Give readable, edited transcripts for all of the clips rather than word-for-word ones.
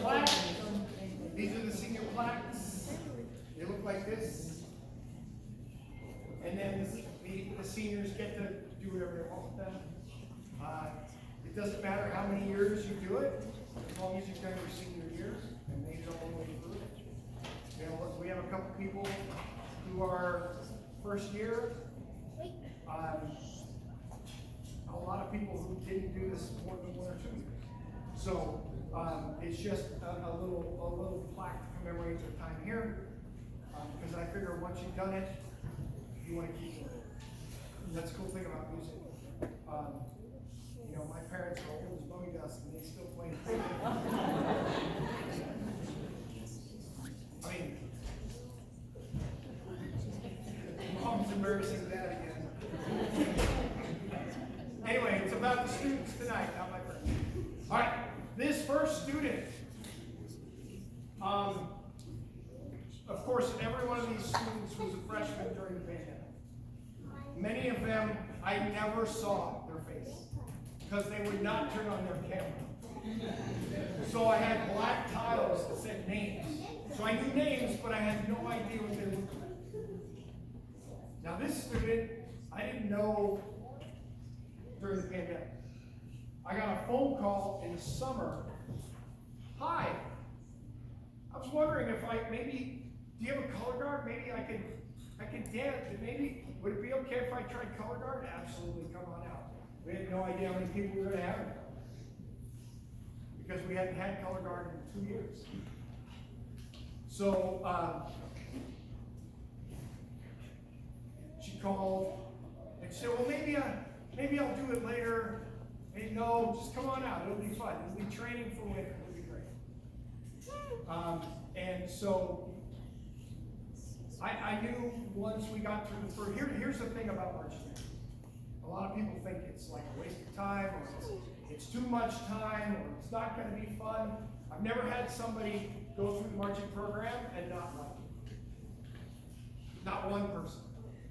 plaques. These are the senior plaques. They look like this. And then the seniors get to do whatever they want with them. It doesn't matter how many years you do it, as long as you've done your senior year and made it all the way through. You know, we have a couple people who are first year. A lot of people who didn't do this more than 1 or 2 years. So it's just a little plaque to commemorate their time here. Because I figure once you've done it, you want to keep doing it. And that's the cool thing about music. You know, my parents are old as bummy dust and they still play. I mean, mom's embarrassing dad again. Anyway, it's about the students tonight, not my friends. All right, this first student. Of course, every one of these students was a freshman during the pandemic. Many of them, I never saw their face because they would not turn on their camera. So I had black tiles that said names. So I knew names, but I had no idea what they looked like. Now this student, I didn't know during the pandemic. I got a phone call in the summer. Hi, I was wondering if do you have a color guard? Maybe I could dance. Maybe, would it be okay if I tried color guard? Absolutely, come on out. We had no idea how many people we were going to have in there. Because we hadn't had color guard in 2 years. So, she called and said, well, maybe I'll do it later. Hey, no, just come on out. It'll be fun. It'll be training for winter. It'll be great. And so I knew once we got through the first. Here's the thing about marching band. A lot of people think it's like a waste of time, or it's too much time, or it's not going to be fun. I've never had somebody go through the marching program and not like it. Not one person.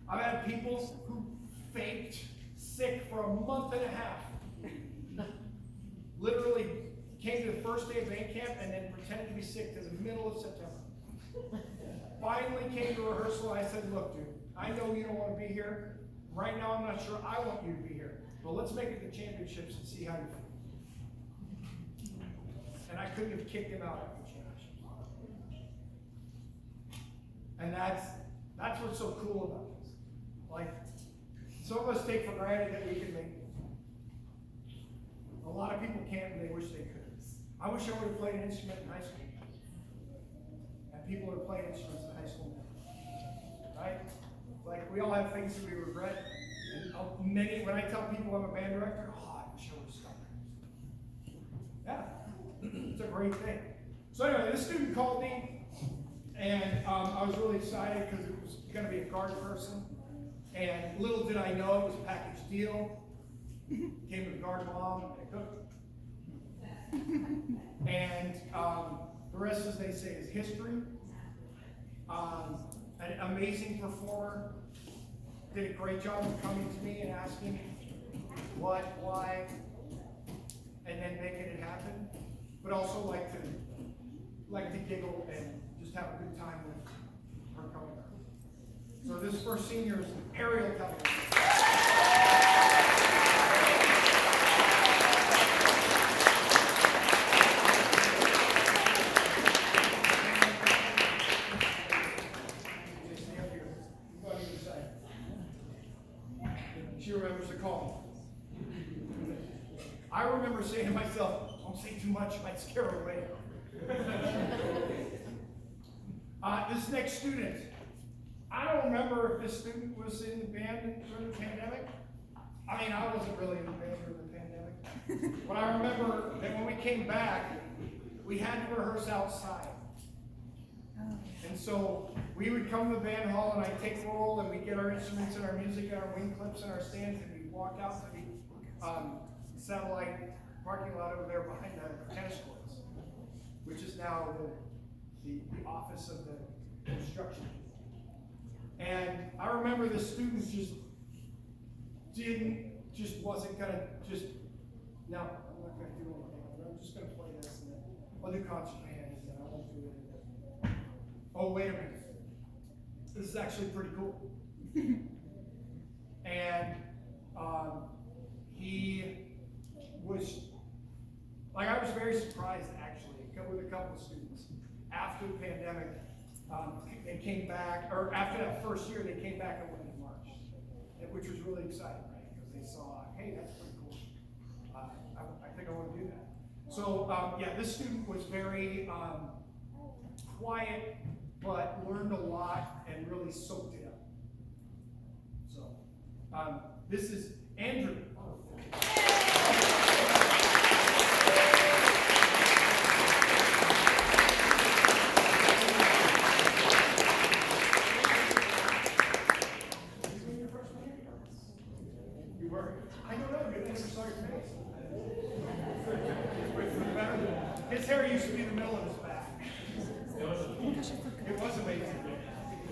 I've had people who faked sick for a month and a half. Literally came to the first day of band camp and then pretended to be sick to the middle of September. Finally came to rehearsal and I said, look, dude, I know you don't want to be here. Right now I'm not sure I want you to be here. But let's make it the championships and see how you feel. And I couldn't have kicked him out after the championships. And that's what's so cool about this. Like, some of us take for granted that we can make it. A lot of people can't and they wish they could. I wish I would have played an instrument in high school. And people are playing instruments in high school now. Right? Like, we all have things that we regret. And when I tell people I'm a band director, I wish I would have stopped. Yeah, it's a great thing. So anyway, this student called me, and I was really excited because it was going to be a guard person. And little did I know it was a package deal. Came with a guard mom and a cook. And the rest, as they say, is history. An amazing performer. Did a great job of coming to me and asking what, why, and then making it happen. But also like to giggle and just have a good time with her coming up. So this first senior is Ariel Kelly. She remembers the call. I remember saying to myself, don't say too much, might scare her away. This next student, I don't remember if this student was in the band during the pandemic. I mean, I wasn't really in the band during the pandemic. But I remember that when we came back, we had to rehearse outside. And so we would come to the band hall and I'd take roll and we'd get our instruments and our music and our wing clips and our stands and we'd walk out to the satellite parking lot over there behind the tennis courts, which is now the office of the construction. And I remember the students wasn't gonna no, I'm not gonna do anything. I'm just gonna play this. I'll do concert band, and I won't do it. Oh, wait a minute. This is actually pretty cool. And he was, like, I was very surprised actually, with a couple of students. After the pandemic, they came back, or after that first year, they came back and went in March, which was really exciting, right? Because they saw, hey, that's pretty cool. I think I want to do that. So, yeah, this student was very quiet, but learned a lot and really soaked it up. So, this is Andrew. You were? I don't know, you never saw your face. His hair used to be in the middle of his back. It was amazing.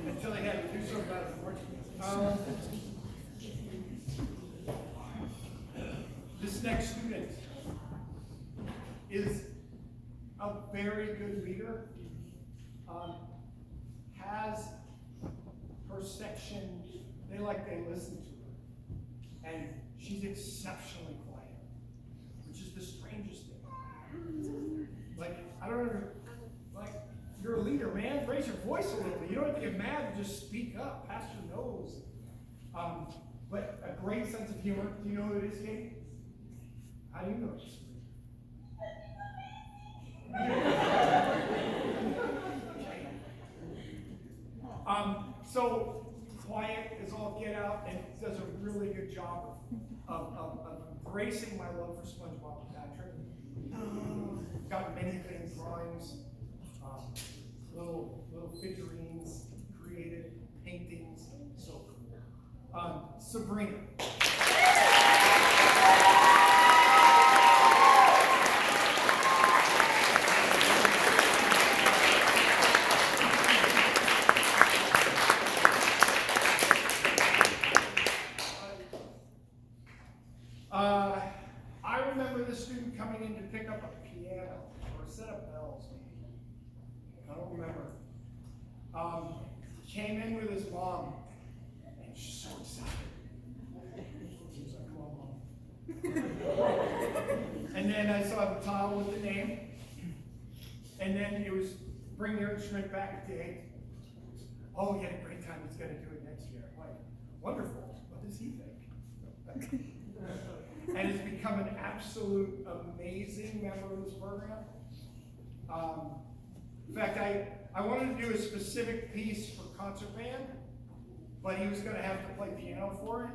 Until he had to do something about it. This next student is a very good leader. Has her section, they listen to her. And she's exceptionally quiet, which is the strangest thing. Like, I don't know, like, you're a leader, man. Raise your voice a little bit. You don't have to get mad, just speak up. Pastor knows. But a great sense of humor. Do you know who it is, Kate? How do you know this? So quiet is all get out and does a really good job of embracing my love for SpongeBob and Patrick. Got many things, drawings, little figurines, created paintings, so cool. Sabrina. I remember the student coming in to pick up a piano or a set of bells, maybe. I don't remember. Came in with his mom, and she's so excited. She was like, "Come on, Mom." And then I saw the tile with the name, and then it was bring your instrument back a day. Oh, he had a great time. He's going to do it next year. I'm like, wonderful. What does he think? And it's become an absolute amazing member of this program. In fact, I wanted to do a specific piece for concert band, but he was going to have to play piano for it.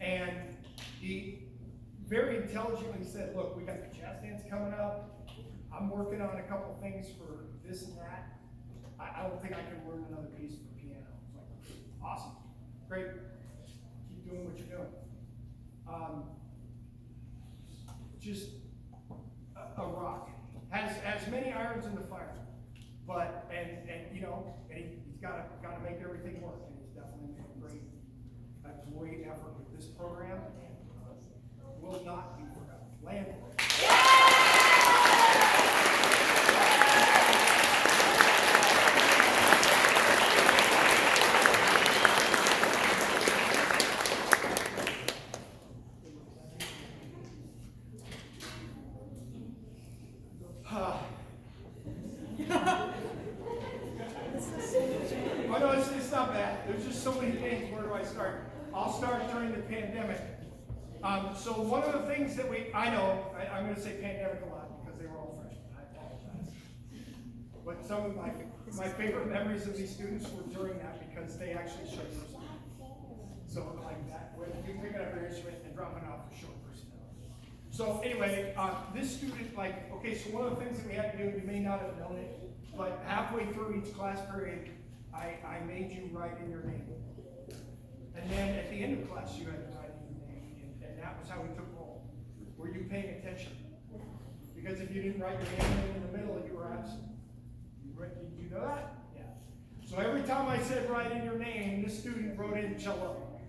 And he very intelligently said, look, we got the jazz dance coming up. I'm working on a couple things for this and that. I don't think I can learn another piece for piano. It's like, awesome, great, keep doing what you're doing. Just a rock. Has many irons in the fire, but and you know, and he's got to make everything work. And he's definitely made a great effort with this program, and will not be forgotten. Landlord. Oh no, it's not bad. There's just so many things. Where do I start? I'll start during the pandemic. So one of the things that I'm going to say pandemic a lot because they were all freshmen. I apologize. But some of my favorite memories of these students were during that because they actually showed their students. So like that, when you pick up your instrument and dropping off for short personality. So anyway, this student, so one of the things that we had to do, you may not have known it, but halfway through each class period, I made you write in your name. And then at the end of class, you had to write in your name, and that was how we took roll. Were you paying attention? Because if you didn't write your name in the middle, you were absent. Did you know that? Yeah. So every time I said write in your name, this student wrote in cello.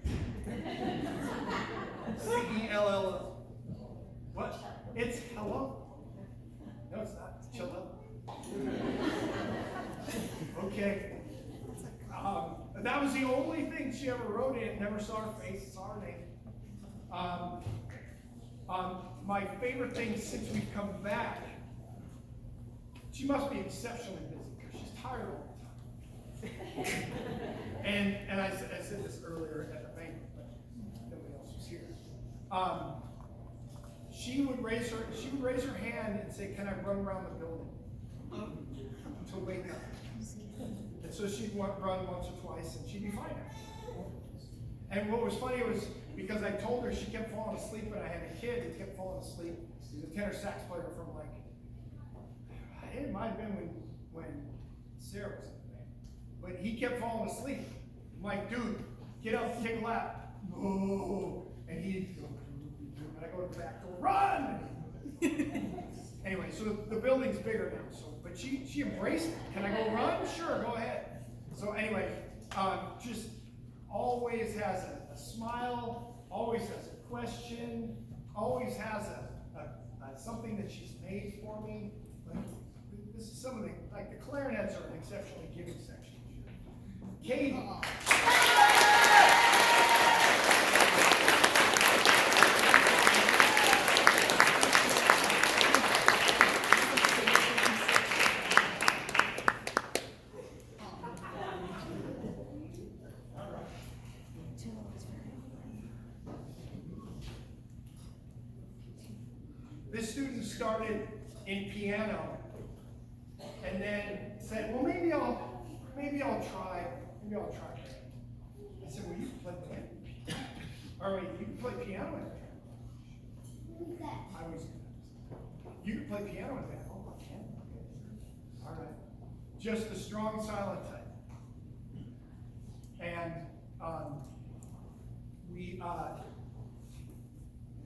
C-E-L-L-O. What? It's hello. No, it's not. Chill up. Okay. That was the only thing she ever wrote in. Never saw her face, saw her name. My favorite thing since we've come back, she must be exceptionally busy because she's tired all the time. and I said this earlier at the banquet, but nobody else was here. She would raise her hand and say, "Can I run around the building?" To wake up. And so she'd run once or twice and she'd be fine. And what was funny was because I told her she kept falling asleep when I had a kid who kept falling asleep. He was a tenor sax player from it might have been when Sarah was in the band. But he kept falling asleep. I'm like, dude, get up, take a lap. No. And he'd go, and I go to the back door, run! Anyway, so the building's bigger now. But she embraced it. Can I go run? Sure, go ahead. So anyway, just always has a smile, always has a question, always has something that she's made for me. Like, this is some of the clarinets are an exceptionally giving section. Katie. This student started in piano and then said, well, maybe I'll try band. I said, well, you can play band. Or wait, you can play piano in band. I always do that. You can play piano in band. Oh, I can. Okay. All right. Just the strong silent type. And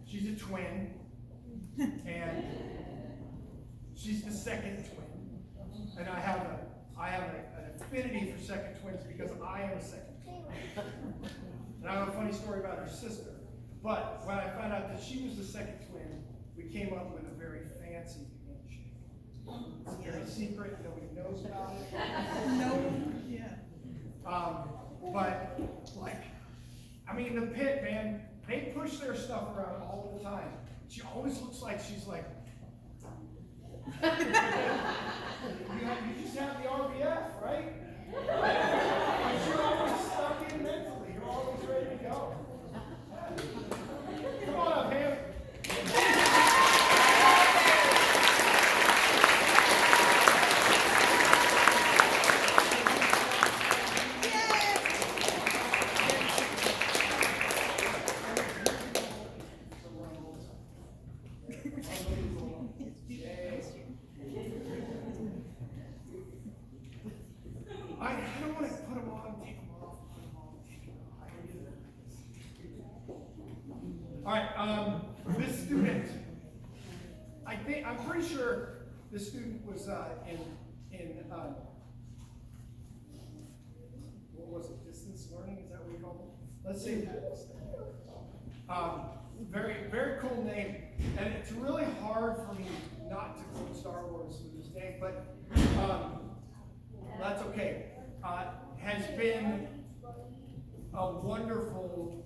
she's a twin. And she's the second twin, and I have an affinity for second twins because I am a second twin. And I have a funny story about her sister. But when I found out that she was the second twin, we came up with a very fancy handshake. It's very secret. Nobody knows about it. No. Yeah. But the pit, man, they push their stuff around all the time. She always looks like she's like, you just have the RBF, right? But you're always stuck in mentally. You're always ready to go. Come on up, Ham. I don't want to put them on, take them off, put them on, take them off. I can do that. All right, this student, I'm pretty sure this student was in what was it, distance learning? Is that what we call it? Let's say very, very cool name. And it's really hard for me not to quote Star Wars with his name, but that's okay. Has been a wonderful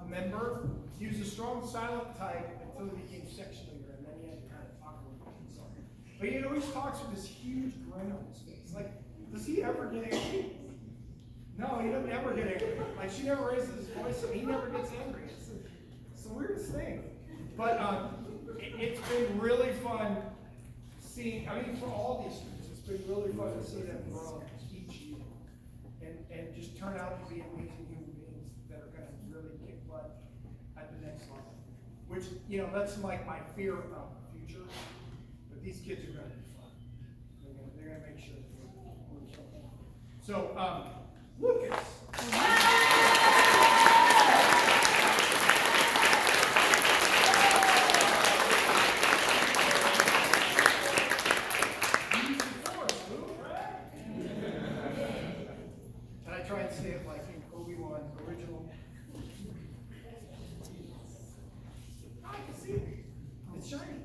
member. He was a strong silent type until he became section leader, and then he had to kind of talk a little bit. But he always talks with this huge grin on his face. Like, does he ever get angry? No, he doesn't ever get angry. Like, she never raises his voice, and he never gets angry. It's the weirdest thing. But it's been really fun seeing, for all these students, it's been really fun to see them grow each year and just turn out to be amazing human beings that are going to really kick butt at the next level. Which, that's like my fear about the future. But these kids are going to be fun. They're going to make sure that we're killing them. So, Lucas. Try and say it like in Obi-Wan original. I can see it. It's shiny.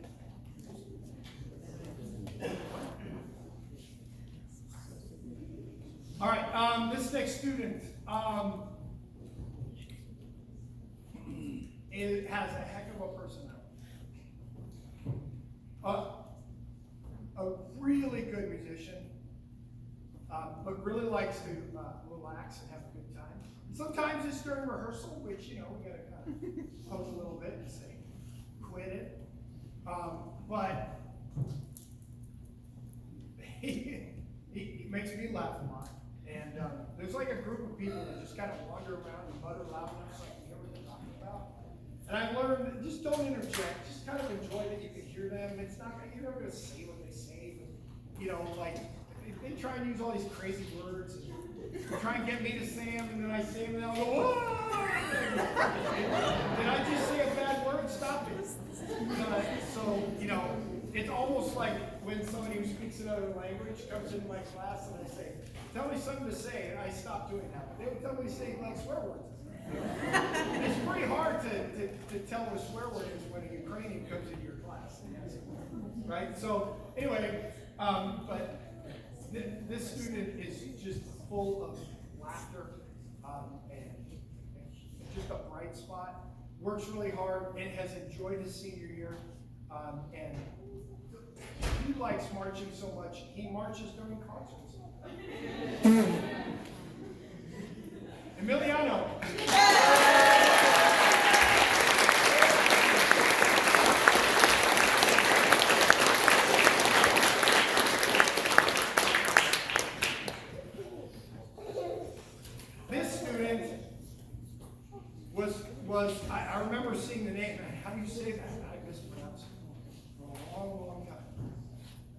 This next student, it has a heck of a personality. A really good musician, but really likes to relax and have a good time. Sometimes it's during rehearsal, which, you know, we gotta kind of poke a little bit and say, quit it. But he makes me laugh a lot. And there's like a group of people that just kind of wander around and mutter loud enough so I can hear what they're talking about. And I've learned that just don't interject. Just kind of enjoy that you can hear them. It's not, you're never going to say what they say. But, you know, like, they try and use all these crazy words and try and get me to say them, and then I say them, and they'll go, "Whoa!" Did I just say a bad word? Stop it. So, you know, it's almost like when somebody who speaks another language comes into my class and I say, tell me something to say, and I stop doing that. But they would tell me to say like swear words. It's pretty hard to tell what a swear word is when a Ukrainian comes into your class. Right? So, anyway, but this student is just full of laughter and just a bright spot. Works really hard and has enjoyed his senior year. And he likes marching so much, he marches during concerts. Emiliano. This student I remember seeing the name, how do you say that? I mispronounced it for a long, long time.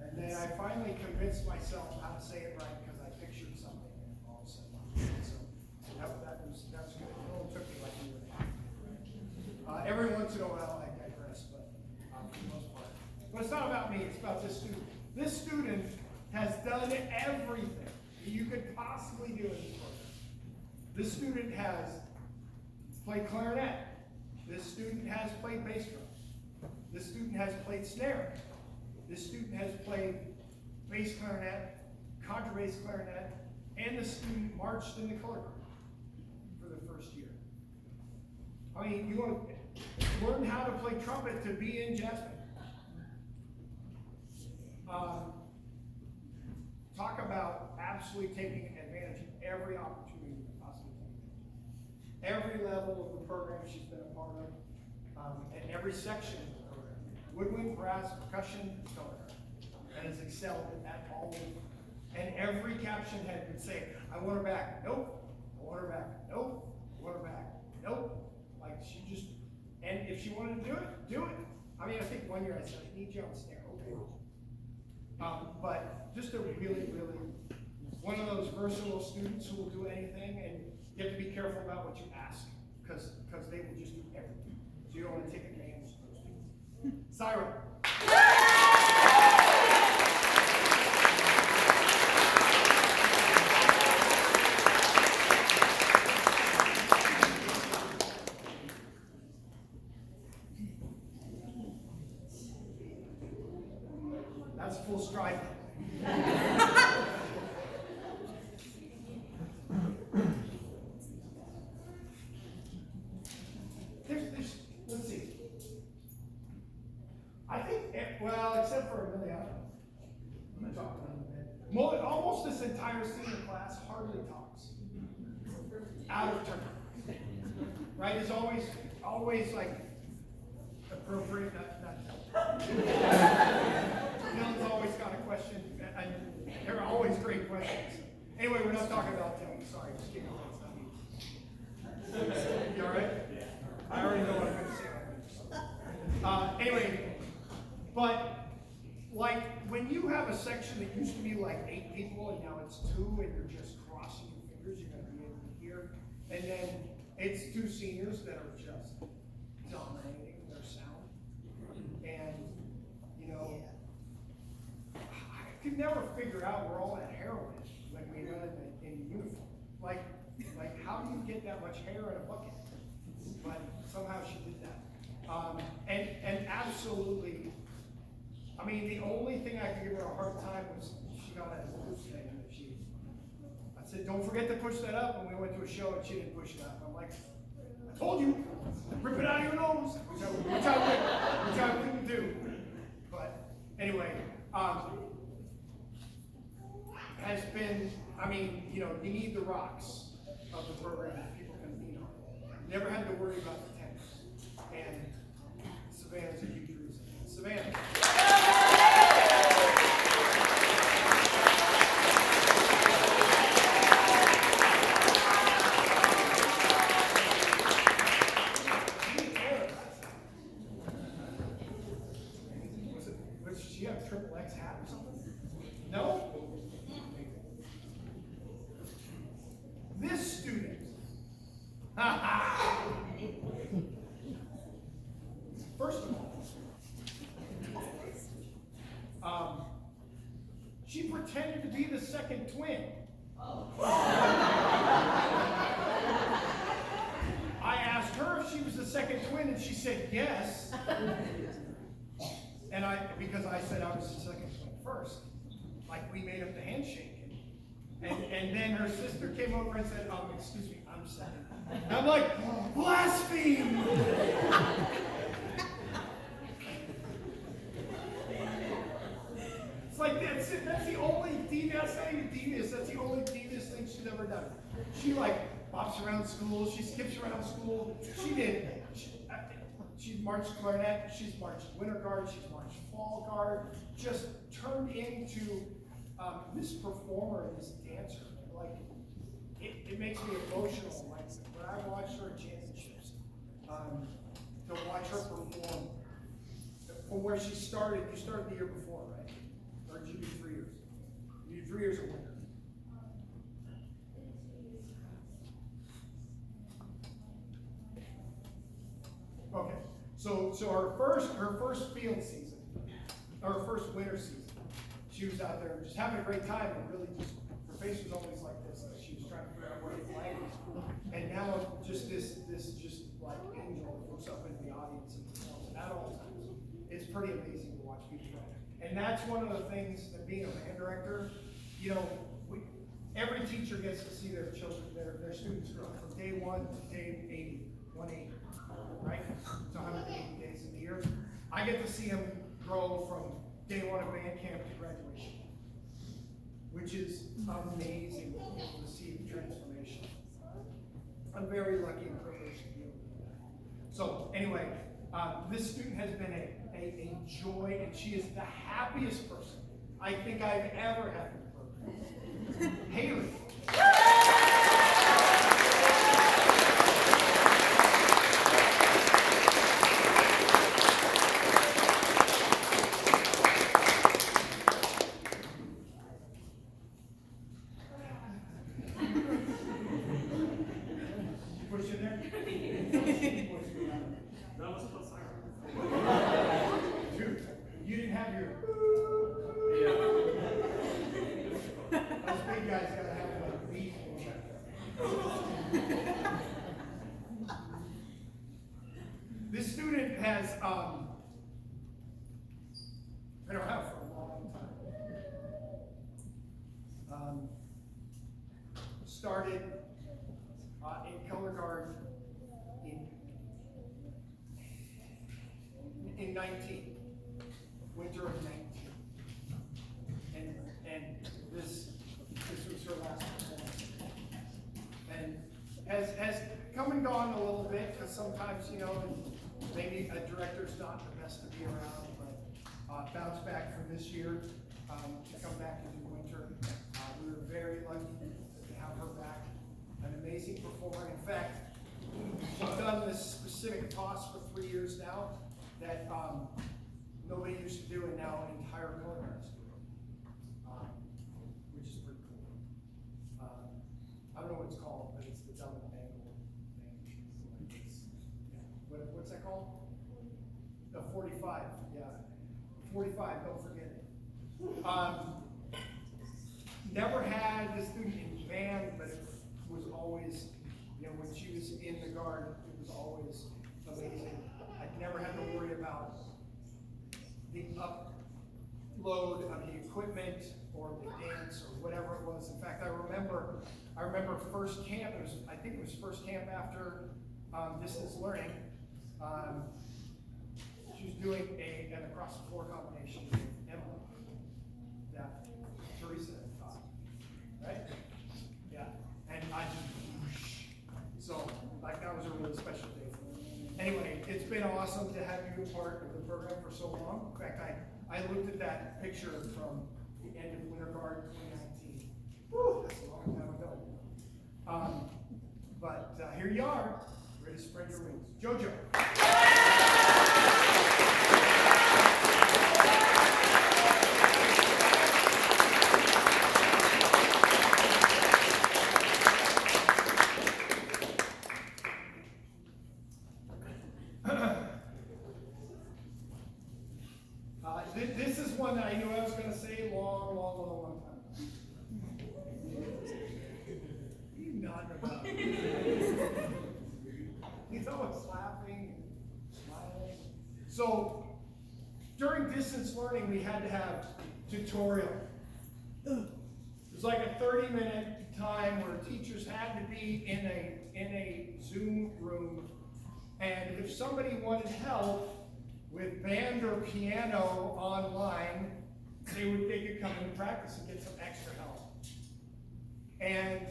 And then I finally convinced myself how to say it right because I pictured something and all of a sudden. So that's good. It only took me like a year and a half. Every once in a while I digress, but for the most part. But it's not about me, it's about this student. This student has done everything you could possibly do in this program. This student has played clarinet. This student has played bass drum. This student has played snare. This student has played bass clarinet, contrabass clarinet, and the student marched in the color group for the first year. I mean, you want to learn how to play trumpet to be in jazz band. Talk about absolutely taking advantage of every opportunity you can possibly take advantage of. Every level of the program she's been a part of, and every section of the program. Woodwind, brass, percussion, color, and has excelled at all of them. And every caption head would say, I want her back. Nope. I want her back. Nope. I want her back. Nope. Like she just, and if she wanted to do it, do it. I mean, I think one year I said, I need you on snare. Okay. But just a really, really, one of those versatile students who will do anything, and you have to be careful about what you ask, because they will just do everything. So you don't want to take advantage of those people. Siren. That's full stride. Let's see. I think, well, except for Emiliano, I'm gonna talk about him a bit. Almost this entire senior class hardly talks. Out of turn. Right? It's always like appropriate, not. Dylan's always got a question, and there are always great questions. Anyway, we're not talking about Dylan. Sorry, just kidding. It's not me. You all right? I already know what I'm going to say. Anyway, but like when you have a section that used to be like 8 people and now it's 2, and you're just crossing your fingers, you're going to be able to hear. And then it's 2 seniors that are just dominating their sound. And you know, I could never figure out we're all at heroin when we run in uniform. Like how do you get that much hair in a bucket? But somehow she did that. And absolutely, I mean, the only thing I could give her a hard time was she got a loose thing that that's said, don't forget to push that up. And we went to a show and she didn't push it up. I'm like, I told you, rip it out of your nose, which I wouldn't do. But anyway, has been, I mean, you know, you need the rocks of the program that people can lean on. Never had to worry about the tanks. And Savannah's a huge reason. Savannah. Does she have triple X hat or something? No? This student. First of all, she pretended to be the second twin. I asked her if she was the second twin, and she said yes. And because I said I was the second twin first, like we made up the handshake. And then her sister came over and said, excuse me, I'm second. And I'm like, blaspheme! It's like, that's the only devious thing she's ever done. She like bops around school, she skips around school, she's marched clarinet, she's marched winter guard, she's marched fall guard, just turned into this performer, this dancer. Like, it makes me emotional. Like, when I watch her at championships, to watch her perform from where she started. You started the year before, right? Or did you do 3 years? You did 3 years of winter. Okay, so her first field season, or her first winter season, she was out there just having a great time, and really just, her face was always like this, like she was trying to figure out where the flag was. And now just this just like angel that looks up into the audience and performs at all times. It's pretty amazing to watch people go. And that's one of the things that being a band director, you know, every teacher gets to see their children, their students grow from day 1 to day 80, 180, right? It's 180 days in the year. I get to see them grow from day 1 of band camp to graduation, which is amazing to see the transformation. I'm very lucky and privileged to be able to do that. So anyway, this student has been a joy, and she is the happiest person I think I've ever had in the program. Haley. This student has been around for a long time. Started in color guard in 19, winter of 19, and this was her last performance, and has come and gone a little bit, because sometimes, you know, maybe a director's not the best to be around, but bounced back from this year to come back into winter. We were very lucky to have her back, an amazing performer. In fact, she's done this specific toss for 3 years now that nobody used to do, and now an entire military school, which is pretty cool. I don't know what it's called, but it's the double angle thing. What's that called? The 45, yeah. 45, don't forget it. Never had the student in band, but it was always, you know, when she was in the guard, it was always amazing. I never had to worry about the load of the equipment or the dance or whatever it was. In fact, I remember first camp, I think it was first camp after distance learning. She was doing an across the floor combination with Emma that Teresa had taught, right? Yeah, and I just, so like that was a really special day for me. Anyway, it's been awesome to have you a part of the program for so long. In fact, I looked at that picture from the end of Winter Guard 2019. Woo, that's a long time ago. But here you are, ready to spread your wings. JoJo. This is one that I knew I was going to say long time. You nodding about it. He's always laughing and smiling. So, during distance learning, we had to have tutorial. It was like a 30-minute time where teachers had to be in a Zoom room, and if somebody wanted help with band or piano online, they could come and practice and get some extra help. And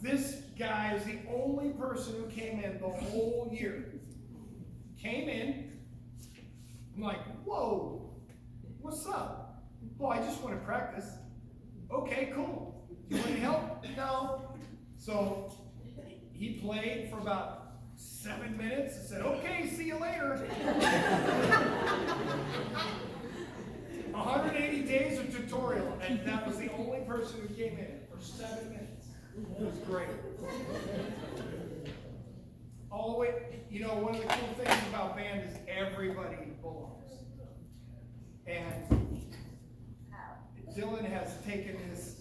this guy is the only person who came in the whole year. Came in, I'm like, whoa, what's up? Oh, I just want to practice. Okay, cool. Do you want any help? No. So he played for about 7 minutes and said, okay, see you later. 180 days of tutorial, and that was the only person who came in for 7 minutes. It was great. All the way, you know, one of the cool things about band is everybody belongs. And Dylan has taken this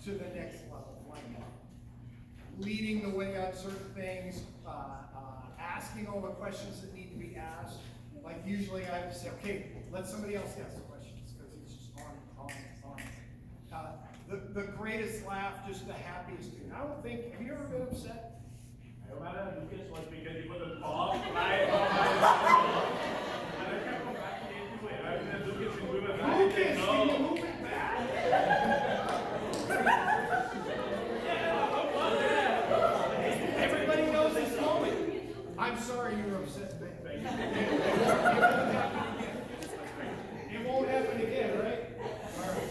to the next level, like leading the way on certain things, asking all the questions that need to be asked. Like usually I would say, okay, let somebody else ask the questions, because it's just on. The greatest laugh, just the happiest dude. I don't think, have you ever been upset? Lucas was because you put the ball right on my and I kept going back into it. I said, Lucas, you move it back. Lucas, can you move it back? Everybody knows this moment. I'm sorry you were upset. It won't happen again. It won't happen again, right? All right.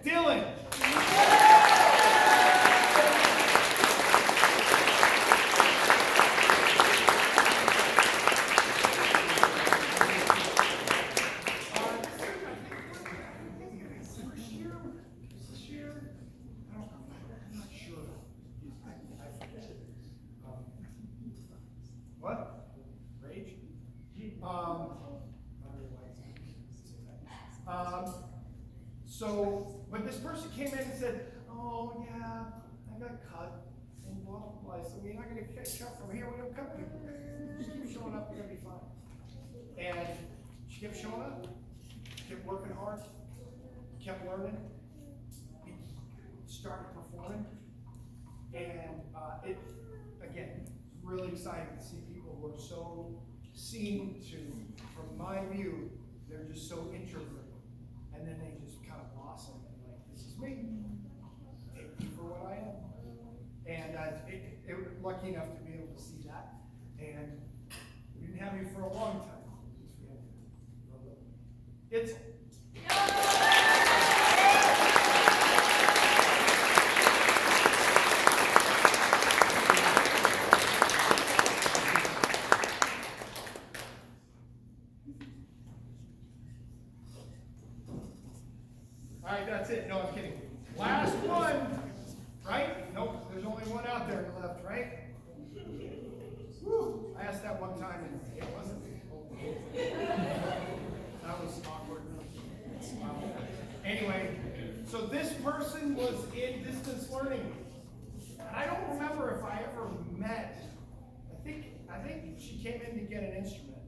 Dylan. What? Rage? But this person came in and said, oh yeah, I got cut, and blah, blah, blah. So we're not going to catch up from here. We don't cut people. Just keep showing up, you're going to be fine. And she kept showing up, kept working hard, kept learning, started performing. And it, again, really exciting to see people who are so seen to, from my view, they're just so introverted. And then they just kind of blossom and like, this is me. Take me for what I am. And we're lucky enough to be able to see that. And we didn't have you for a long time. It's all right, that's it. No, I'm kidding. Last one, right? Nope, there's only one out there left, right? Whew. I asked that one time and it wasn't. That was awkward. Anyway, so this person was in distance learning. And I don't remember if I ever met. I think she came in to get an instrument.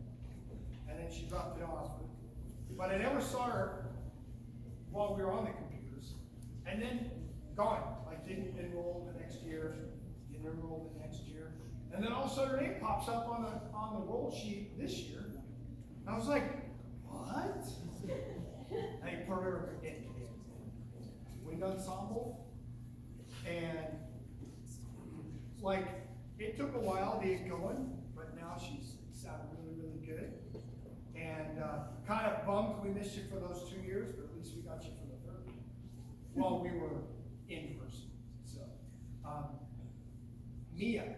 And then she dropped it off. But I never saw her while we were on the computers. And then gone, like didn't enroll the next year, didn't enroll the next year. And then all of a sudden her name pops up on the roll sheet this year. And I was like, what? I put her in wind ensemble. And like, it took a while to get going, but now she's sounded really, really good. And kind of bummed we missed you for those 2 years, but at least we got you for the third. While we were in person. So, Mia.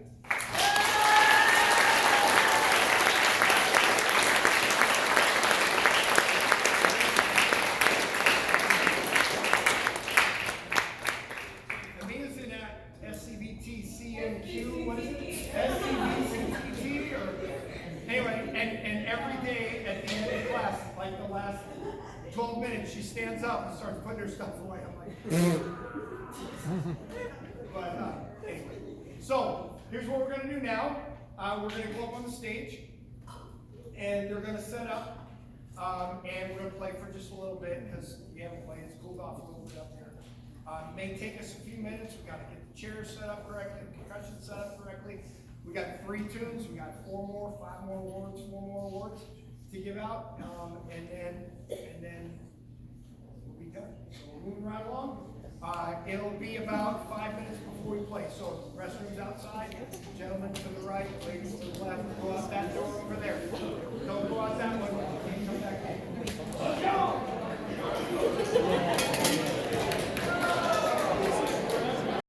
Mia's in that SCVT CNQ, what is it? SCVT or anyway, and every day at the end of class, like the last 12 minutes, she stands up and starts putting her stuff away. I'm like, but anyway. So here's what we're gonna do now. We're gonna go up on the stage, and they're gonna set up, and we're gonna play for just a little bit because we haven't played. It's cooled off a little bit up there. It may take us a few minutes. We gotta get the chairs set up correctly, the percussion set up correctly. We got 3 tunes. We got 4 more, 5 more awards, 4 more awards to give out, and then we'll be done. So we're moving right along. It'll be about 5 minutes before we play. So restrooms outside, gentlemen to the right, ladies to the left. Go out that door over there. Don't go out that one. You can't come back in. Let's go!